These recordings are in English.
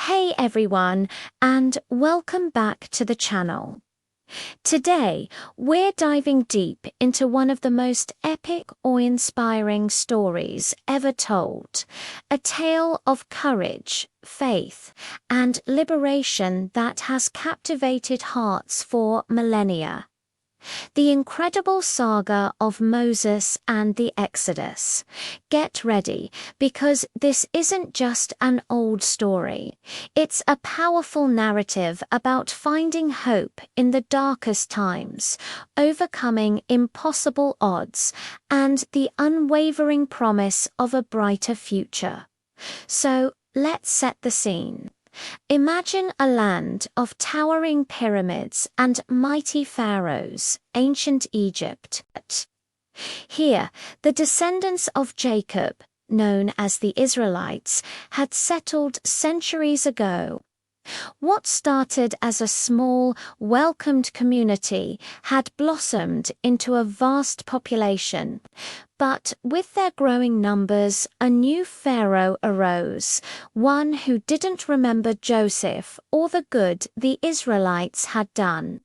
Hey everyone, and welcome back to the channel. Today, we're diving deep into one of the most epic, awe-inspiring stories ever told, a tale of courage, faith, and liberation that has captivated hearts for millennia. The incredible saga of Moses and the Exodus. Get ready, because this isn't just an old story. It's a powerful narrative about finding hope in the darkest times, overcoming impossible odds, and the unwavering promise of a brighter future. So, let's set the scene. Imagine a land of towering pyramids and mighty pharaohs, ancient Egypt. Here, the descendants of Jacob, known as the Israelites, had settled centuries ago. What started as a small, welcomed community had blossomed into a vast population. But with their growing numbers, a new Pharaoh arose, one who didn't remember Joseph or the good the Israelites had done.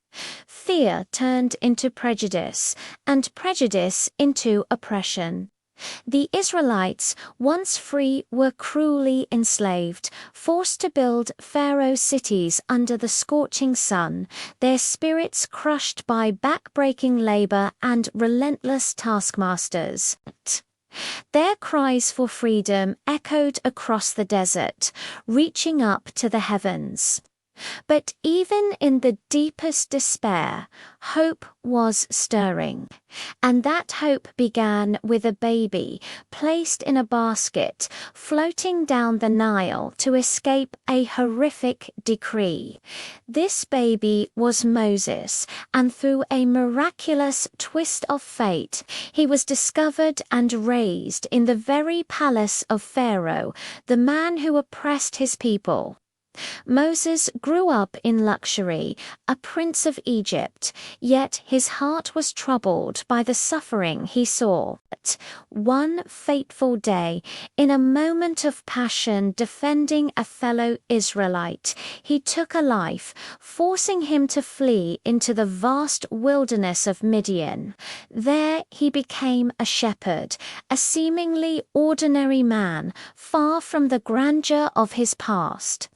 Fear turned into prejudice, and prejudice into oppression. The Israelites, once free, were cruelly enslaved, forced to build Pharaoh's cities under the scorching sun, their spirits crushed by back-breaking labor and relentless taskmasters. Their cries for freedom echoed across the desert, reaching up to the heavens. But even in the deepest despair, hope was stirring. And that hope began with a baby placed in a basket, floating down the Nile to escape a horrific decree. This baby was Moses, and through a miraculous twist of fate, he was discovered and raised in the very palace of Pharaoh, the man who oppressed his people. Moses grew up in luxury, a prince of Egypt, yet his heart was troubled by the suffering he saw. One fateful day, in a moment of passion defending a fellow Israelite, he took a life, forcing him to flee into the vast wilderness of Midian. There he became a shepherd, a seemingly ordinary man, far from the grandeur of his past.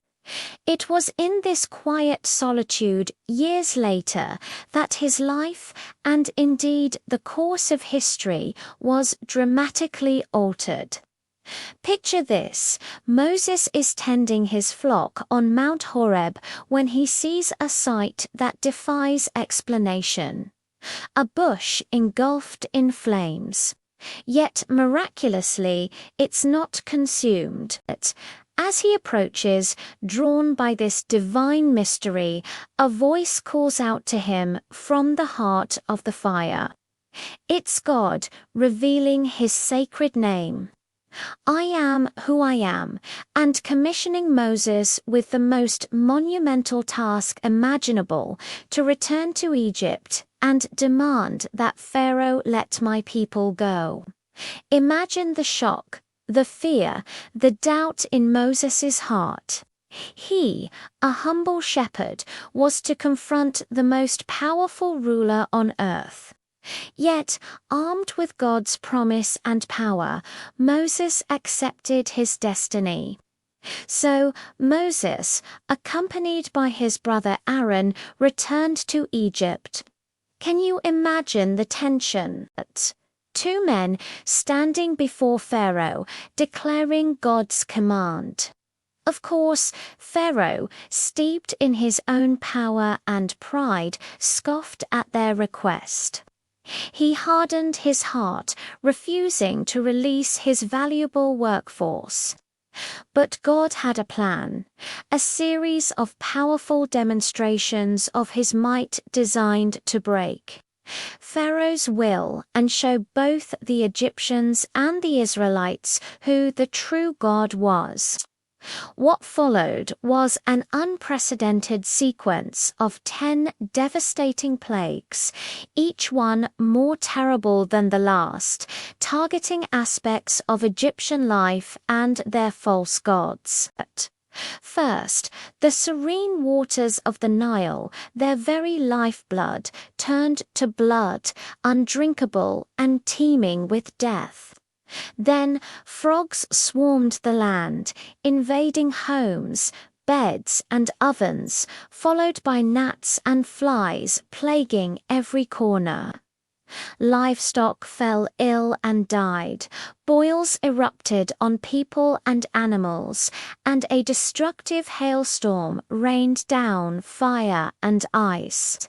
It was in this quiet solitude, years later, that his life, and indeed the course of history, was dramatically altered. Picture this: Moses is tending his flock on Mount Horeb when he sees a sight that defies explanation. A bush engulfed in flames. Yet miraculously, it's not consumed. As he approaches, drawn by this divine mystery, a voice calls out to him from the heart of the fire. It's God, revealing his sacred name. I am who I am, and commissioning Moses with the most monumental task imaginable, to return to Egypt and demand that Pharaoh let my people go. Imagine the shock, the fear, the doubt in Moses' heart. He, a humble shepherd, was to confront the most powerful ruler on earth. Yet, armed with God's promise and power, Moses accepted his destiny. So, Moses, accompanied by his brother Aaron, returned to Egypt. Can you imagine the tension? Two men standing before Pharaoh, declaring God's command. Of course, Pharaoh, steeped in his own power and pride, scoffed at their request. He hardened his heart, refusing to release his valuable workforce. But God had a plan, a series of powerful demonstrations of his might designed to break Pharaoh's will and show both the Egyptians and the Israelites who the true God was. What followed was an unprecedented sequence of 10 devastating plagues, each one more terrible than the last, targeting aspects of Egyptian life and their false gods. First, the serene waters of the Nile, their very lifeblood, turned to blood, undrinkable and teeming with death. Then frogs swarmed the land, invading homes, beds and ovens, followed by gnats and flies plaguing every corner. Livestock fell ill and died, boils erupted on people and animals, and a destructive hailstorm rained down fire and ice.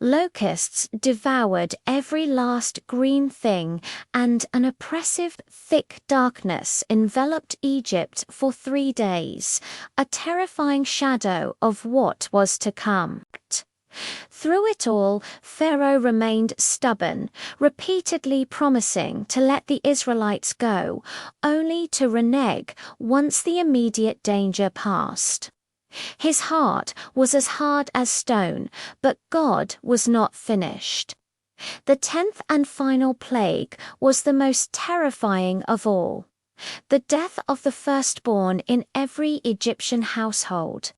Locusts devoured every last green thing, and an oppressive, thick darkness enveloped Egypt for 3 days, a terrifying shadow of what was to come. Through it all, Pharaoh remained stubborn, repeatedly promising to let the Israelites go, only to renege once the immediate danger passed. His heart was as hard as stone, but God was not finished. The 10th and final plague was the most terrifying of all: the death of the firstborn in every Egyptian household.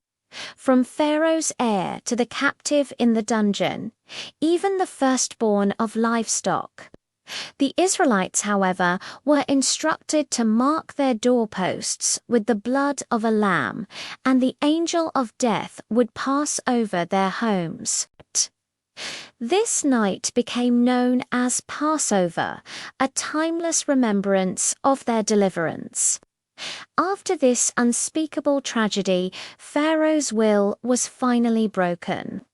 From Pharaoh's heir to the captive in the dungeon, even the firstborn of livestock. The Israelites, however, were instructed to mark their doorposts with the blood of a lamb, and the angel of death would pass over their homes. This night became known as Passover, a timeless remembrance of their deliverance. After this unspeakable tragedy, Pharaoh's will was finally broken.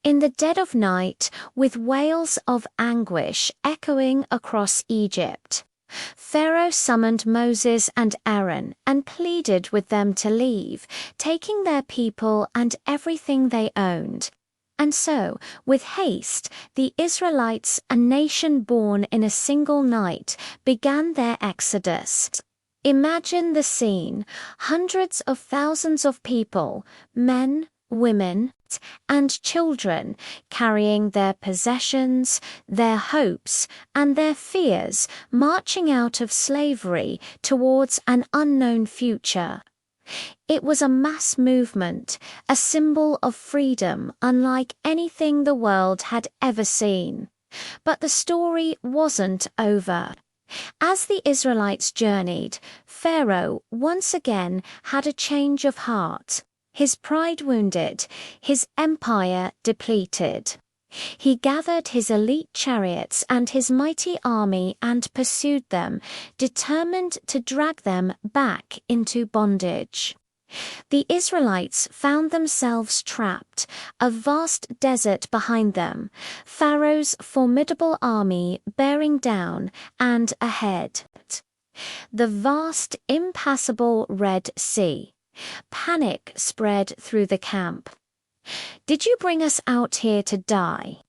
In the dead of night, with wails of anguish echoing across Egypt, Pharaoh summoned Moses and Aaron and pleaded with them to leave, taking their people and everything they owned. And so, with haste, the Israelites, a nation born in a single night, began their exodus. Imagine the scene: hundreds of thousands of people, men, women, and children, carrying their possessions, their hopes, and their fears, marching out of slavery towards an unknown future. It was a mass movement, a symbol of freedom unlike anything the world had ever seen. But the story wasn't over. As the Israelites journeyed, Pharaoh once again had a change of heart. His pride wounded, his empire depleted. He gathered his elite chariots and his mighty army and pursued them, determined to drag them back into bondage. The Israelites found themselves trapped, a vast desert behind them, Pharaoh's formidable army bearing down, and ahead, the vast, impassable Red Sea. Panic spread through the camp. "Did you bring us out here to die?"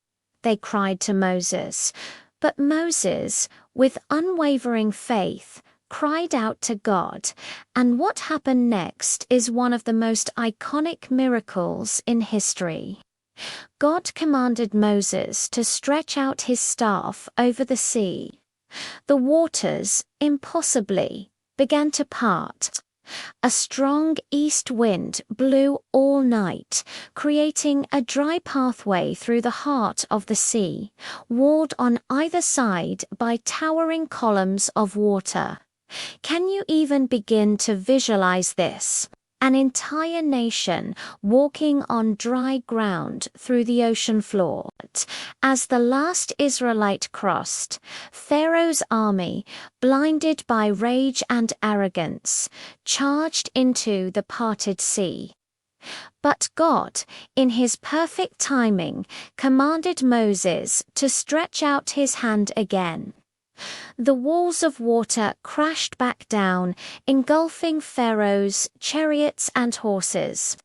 they cried to Moses. But Moses, with unwavering faith, cried out to God, and what happened next is one of the most iconic miracles in history. God commanded Moses to stretch out his staff over the sea. The waters, impossibly, began to part. A strong east wind blew all night, creating a dry pathway through the heart of the sea, walled on either side by towering columns of water. Can you even begin to visualize this? An entire nation walking on dry ground through the ocean floor. As the last Israelite crossed, Pharaoh's army, blinded by rage and arrogance, charged into the parted sea. But God, in his perfect timing, commanded Moses to stretch out his hand again. The walls of water crashed back down, engulfing Pharaoh's chariots and horses,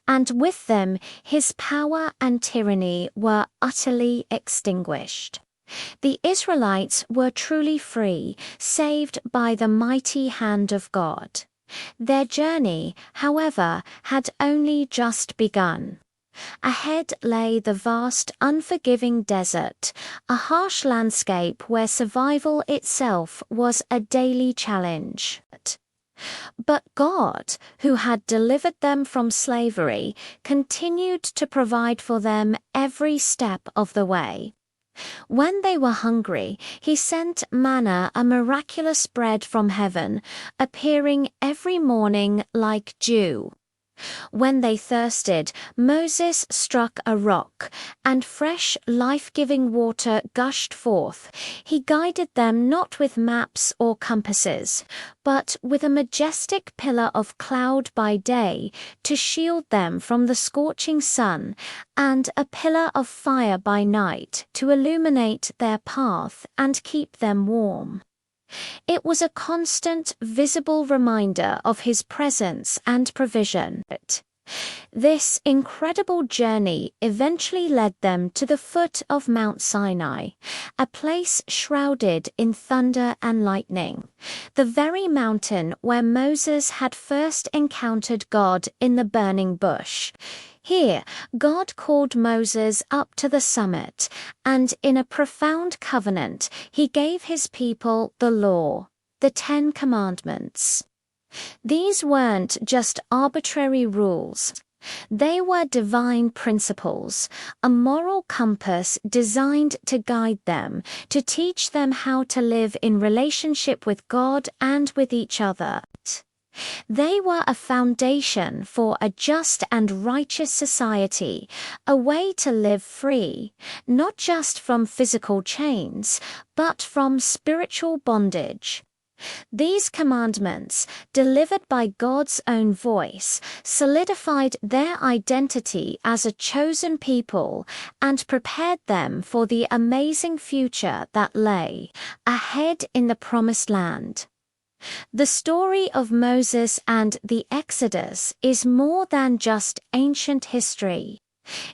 and with them his power and tyranny were utterly extinguished. The Israelites were truly free, saved by the mighty hand of God. Their journey, however, had only just begun. Ahead lay the vast, unforgiving desert, a harsh landscape where survival itself was a daily challenge. But God, who had delivered them from slavery, continued to provide for them every step of the way. When they were hungry, he sent manna, a miraculous bread from heaven, appearing every morning like dew. When they thirsted, Moses struck a rock, and fresh, life-giving water gushed forth. He guided them not with maps or compasses, but with a majestic pillar of cloud by day to shield them from the scorching sun, and a pillar of fire by night to illuminate their path and keep them warm. It was a constant, visible reminder of his presence and provision. This incredible journey eventually led them to the foot of Mount Sinai, a place shrouded in thunder and lightning, the very mountain where Moses had first encountered God in the burning bush. Here, God called Moses up to the summit, and in a profound covenant, he gave his people the law, the 10 Commandments. These weren't just arbitrary rules. They were divine principles, a moral compass designed to guide them, to teach them how to live in relationship with God and with each other. They were a foundation for a just and righteous society, a way to live free, not just from physical chains, but from spiritual bondage. These commandments, delivered by God's own voice, solidified their identity as a chosen people and prepared them for the amazing future that lay ahead in the Promised Land. The story of Moses and the Exodus is more than just ancient history.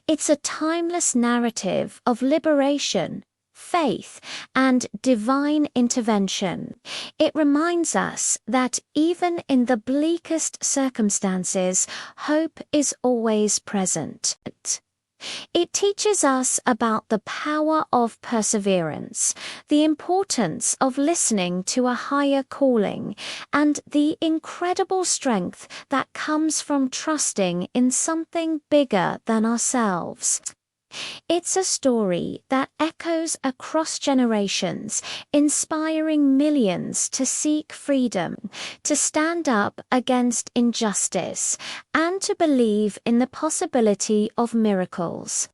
It's a timeless narrative of liberation, faith, and divine intervention. It reminds us that even in the bleakest circumstances, hope is always present. It teaches us about the power of perseverance, the importance of listening to a higher calling, and the incredible strength that comes from trusting in something bigger than ourselves. It's a story that echoes across generations, inspiring millions to seek freedom, to stand up against injustice, and to believe in the possibility of miracles.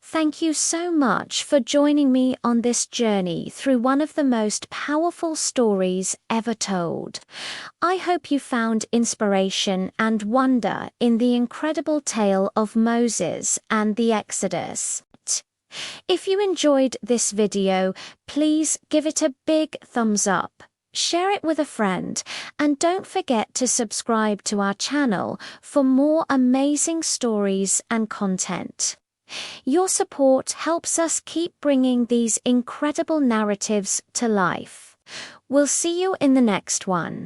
Thank you so much for joining me on this journey through one of the most powerful stories ever told. I hope you found inspiration and wonder in the incredible tale of Moses and the Exodus. If you enjoyed this video, please give it a big thumbs up. Share it with a friend, and don't forget to subscribe to our channel for more amazing stories and content. Your support helps us keep bringing these incredible narratives to life. We'll see you in the next one.